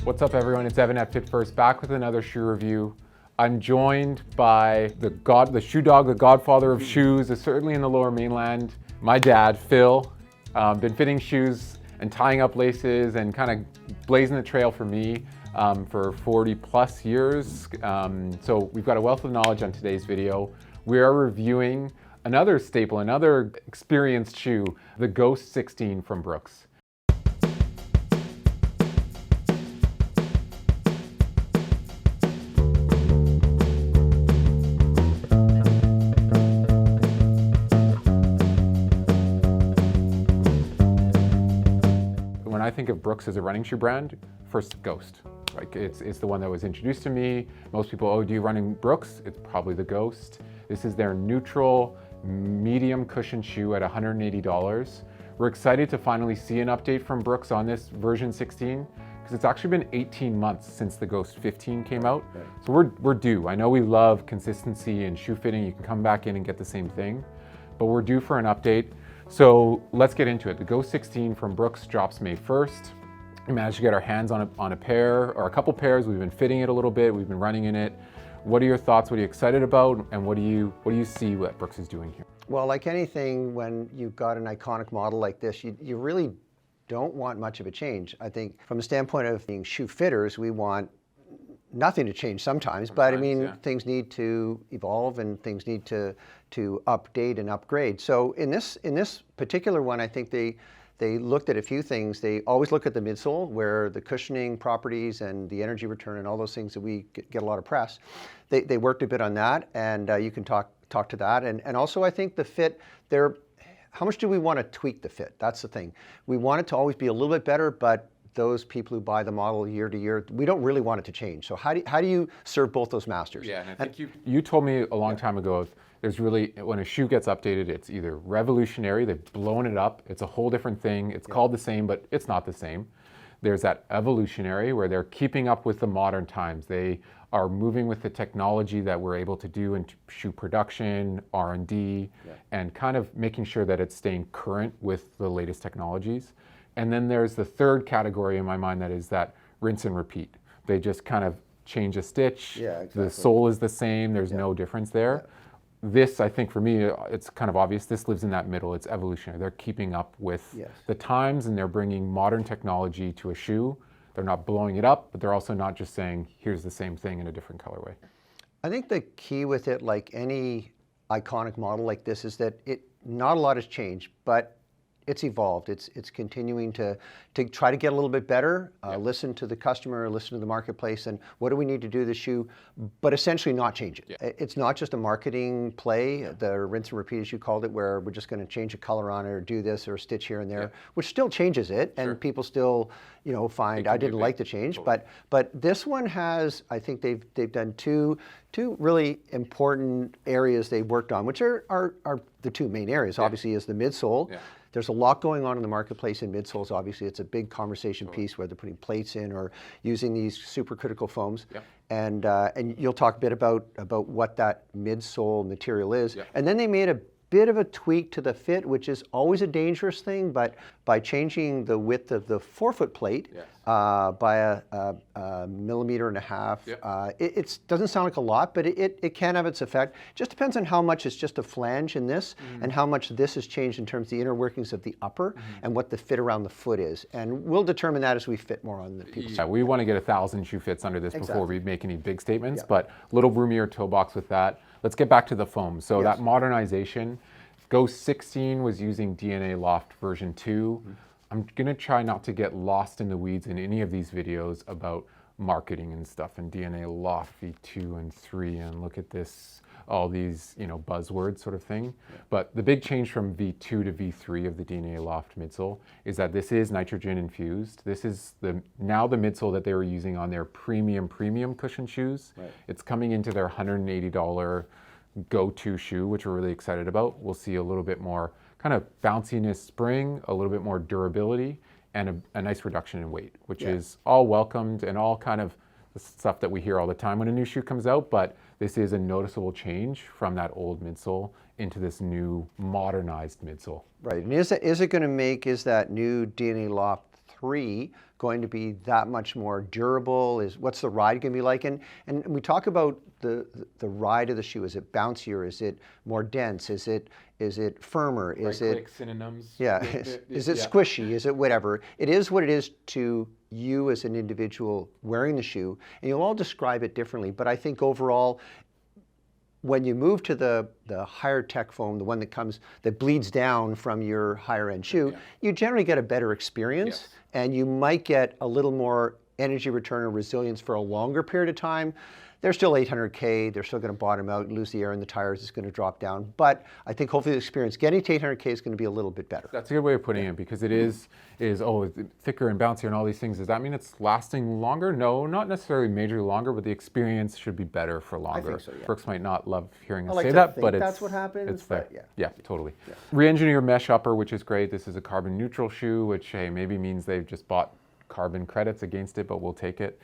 What's up everyone, it's Evan at Fit First, back with another shoe review. I'm joined by the shoe dog, the godfather of shoes, certainly in the Lower Mainland, my dad, Phil. Been fitting shoes and tying up laces and kind of blazing the trail for me for 40 plus years. So we've got a wealth of knowledge on today's video. We are reviewing another staple, another experienced shoe, the Ghost 16 from Brooks. When I think of Brooks as a running shoe brand, first Ghost. Like it's the one that was introduced to me. Most people, oh, do you running Brooks? It's probably the Ghost. This is their neutral medium cushion shoe at $180. We're excited to finally see an update from Brooks on this version 16 because it's actually been 18 months since the Ghost 15 came out. Right. So we're due. I know we love consistency and shoe fitting. You can come back in and get the same thing, but we're due for an update. So let's get into it. The Ghost 16 from Brooks drops May 1st. We managed to get our hands on a pair or a couple pairs. We've been fitting it a little bit. We've been running in it. What are your thoughts? What are you excited about? And what do you see what Brooks is doing here? Well, like anything, when you've got an iconic model like this, you really don't want much of a change. I think from the standpoint of being shoe fitters, we want nothing to change sometimes, but I mean, yeah, things need to evolve and things need to update and upgrade. So in this particular one, I think they looked at a few things. They always look at the midsole, where the cushioning properties and the energy return and all those things that we get a lot of press. They worked a bit on that, and you can talk to that. And also I think the fit, how much do we want to tweak the fit? That's the thing. We want it to always be a little bit better, but those people who buy the model year to year, we don't really want it to change. So how do you serve both those masters? Yeah, and I think you told me a long time ago, there's really, when a shoe gets updated, it's either revolutionary, they've blown it up, it's a whole different thing, it's called the same, but it's not the same. There's that evolutionary, where they're keeping up with the modern times. They are moving with the technology that we're able to do in shoe production, R&D, and kind of making sure that it's staying current with the latest technologies. And then there's the third category in my mind, that is that rinse and repeat. They just kind of change a stitch, the sole is the same, there's no difference there. This, I think for me, it's kind of obvious, this lives in that middle, it's evolutionary. They're keeping up with the times, and they're bringing modern technology to a shoe. They're not blowing it up, but they're also not just saying, here's the same thing in a different colorway. I think the key with it, like any iconic model like this, is that not a lot has changed, but it's evolved. It's continuing to try to get a little bit better, listen to the customer, listen to the marketplace, and what do we need to do to the shoe, but essentially not change it. It's not just a marketing play, the rinse and repeat, as you called it, where we're just going to change a color on it or do this or a stitch here and there, which still changes it, and people still, find I didn't like the change, but this one has, I think they've done two really important areas they worked on, which are the two main areas. Obviously, is the midsole. There's a lot going on in the marketplace in midsoles. Obviously, it's a big conversation piece, whether putting plates in or using these supercritical foams. And you'll talk a bit about what that midsole material is. And then they made a bit of a tweak to the fit, which is always a dangerous thing, but by changing the width of the forefoot plate by a millimeter and a half, it doesn't sound like a lot, but it can have its effect. It just depends on how much is just a flange in this and how much this has changed in terms of the inner workings of the upper and what the fit around the foot is. And we'll determine that as we fit more on the people. Yeah, we want to get 1,000 shoe fits under this before we make any big statements, but a little roomier toe box with that. Let's get back to the foam. So that modernization, Ghost 16 was using DNA Loft version 2. I'm gonna try not to get lost in the weeds in any of these videos about marketing and stuff and DNA Loft V2 and 3 and look at this, all these buzzwords sort of thing. But the big change from V2 to V3 of the DNA Loft midsole is that this is nitrogen infused. This is now the midsole that they were using on their premium cushion shoes. It's coming into their $180 go-to shoe, which we're really excited about. We'll see a little bit more kind of bounciness spring, a little bit more durability, and a nice reduction in weight, which is all welcomed and all kind of the stuff that we hear all the time when a new shoe comes out, but this is a noticeable change from that old midsole into this new modernized midsole. Right, and is that new DNA Loft 3 going to be that much more durable? What's the ride going to be like? And we talk about the ride of the shoe. Is it bouncier? Is it more dense? Is it firmer? Is it synonyms? Yeah. Is it squishy? Is it whatever? It is what it is to you as an individual wearing the shoe, and you'll all describe it differently. But I think overall, when you move to the higher tech foam, the one that bleeds down from your higher end shoe, you generally get a better experience, and you might get a little more energy return or resilience for a longer period of time. They're still 800K, they're still going to bottom out, lose the air in the tires, it's going to drop down. But I think hopefully the experience getting to 800K is going to be a little bit better. That's a good way of putting it, because it is thicker and bouncier and all these things. Does that mean it's lasting longer? No, not necessarily majorly longer, but the experience should be better for longer. I think so, yeah. Brooks might not love hearing us I like say to that, think but that's what happens. It's there. But Yeah, totally. Yeah. Re-engineer mesh upper, which is great. This is a carbon neutral shoe, which maybe means they've just bought carbon credits against it, but we'll take it.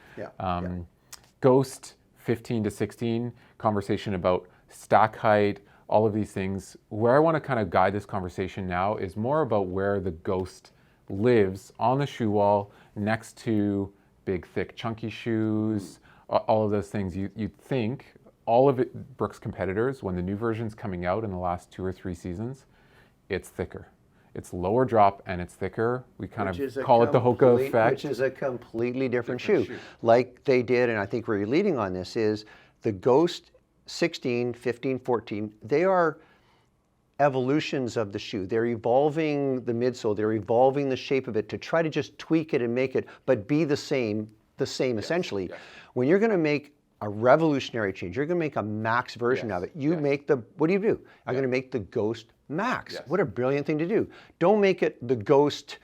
Ghost 15 to 16, conversation about stack height, all of these things. Where I want to kind of guide this conversation now is more about where the Ghost lives on the shoe wall next to big, thick, chunky shoes, all of those things. You'd think all of it, Brooks' competitors, when the new version's coming out in the last 2 or 3 seasons, it's thicker. It's lower drop and it's thicker. We kind of call it the Hoka effect. Which is a completely different shoe. Like they did, and I think where you're leading on this is the Ghost 16, 15, 14, they are evolutions of the shoe. They're evolving the midsole, they're evolving the shape of it to try to just tweak it and make it, but be the same essentially. When you're going to make a revolutionary change, you're going to make a max version of it. You make what do? I'm going to make the Ghost Max. What a brilliant thing to do. Don't make it the Ghost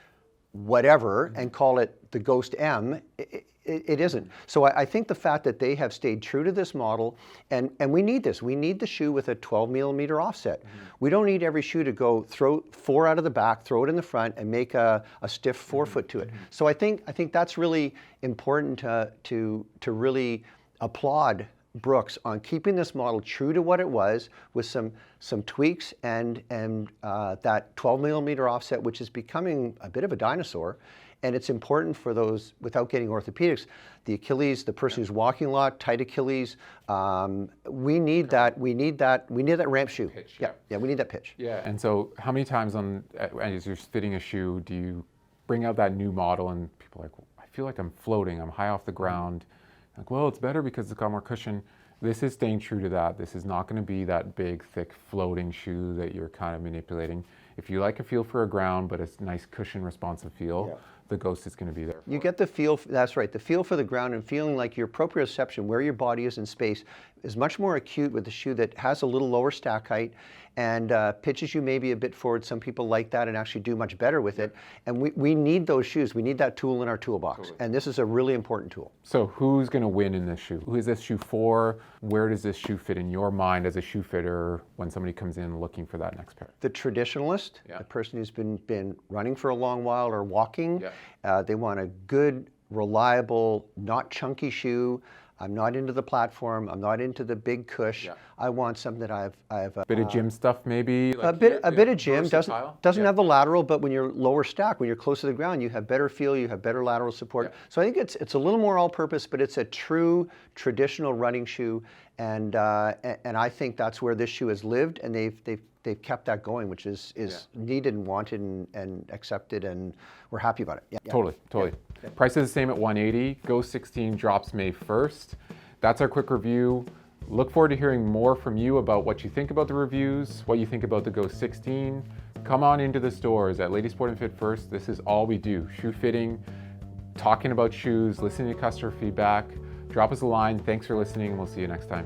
whatever and call it the Ghost M. It isn't. So I think the fact that they have stayed true to this model, and we need this. We need the shoe with a 12 millimeter offset. We don't need every shoe to throw 4 out of the back, throw it in the front, and make a stiff forefoot to it. So I think that's really important to really applaud Brooks on keeping this model true to what it was with some tweaks and that 12 millimeter offset, which is becoming a bit of a dinosaur. And it's important for those, without getting orthopedics, the Achilles, the person who's walking a lot, tight Achilles, we need that ramp shoe. Pitch, we need that pitch. Yeah, and so how many times as you're fitting a shoe, do you bring out that new model and people are like, well, I feel like I'm floating, I'm high off the ground. Like, well, it's better because it's got more cushion. This is staying true to that. This is not going to be that big, thick, floating shoe that you're kind of manipulating. If you like a feel for a ground, but it's nice cushion responsive feel, the Ghost is going to be there. You get the feel, that's right, the feel for the ground and feeling like your proprioception, where your body is in space, is much more acute with the shoe that has a little lower stack height and pitches you maybe a bit forward. Some people like that and actually do much better with it. And we need those shoes. We need that tool in our toolbox. And this is a really important tool. So who's going to win in this shoe? Who is this shoe for? Where does this shoe fit in your mind as a shoe fitter when somebody comes in looking for that next pair? The traditionalist, the person who's been running for a long while or walking, they want a good, reliable, not chunky shoe. I'm not into the platform. I'm not into the big cush. I want something that I've a bit of gym stuff, maybe. Like a bit of gym. Doesn't have the lateral, but when you're lower stack, when you're close to the ground, you have better feel. You have better lateral support. So I think it's a little more all-purpose, but it's a true traditional running shoe, and I think that's where this shoe has lived, and they've kept that going, which is needed and wanted and accepted, and we're happy about it. Totally. Price is the same at $180. Ghost 16 drops May 1st. That's our quick review. Look forward to hearing more from you about what you think about the reviews, what you think about the Ghost 16. Come on into the stores at Lady Sport and Fit First. This is all we do. Shoe fitting, talking about shoes, listening to customer feedback. Drop us a line. Thanks for listening, and we'll see you next time.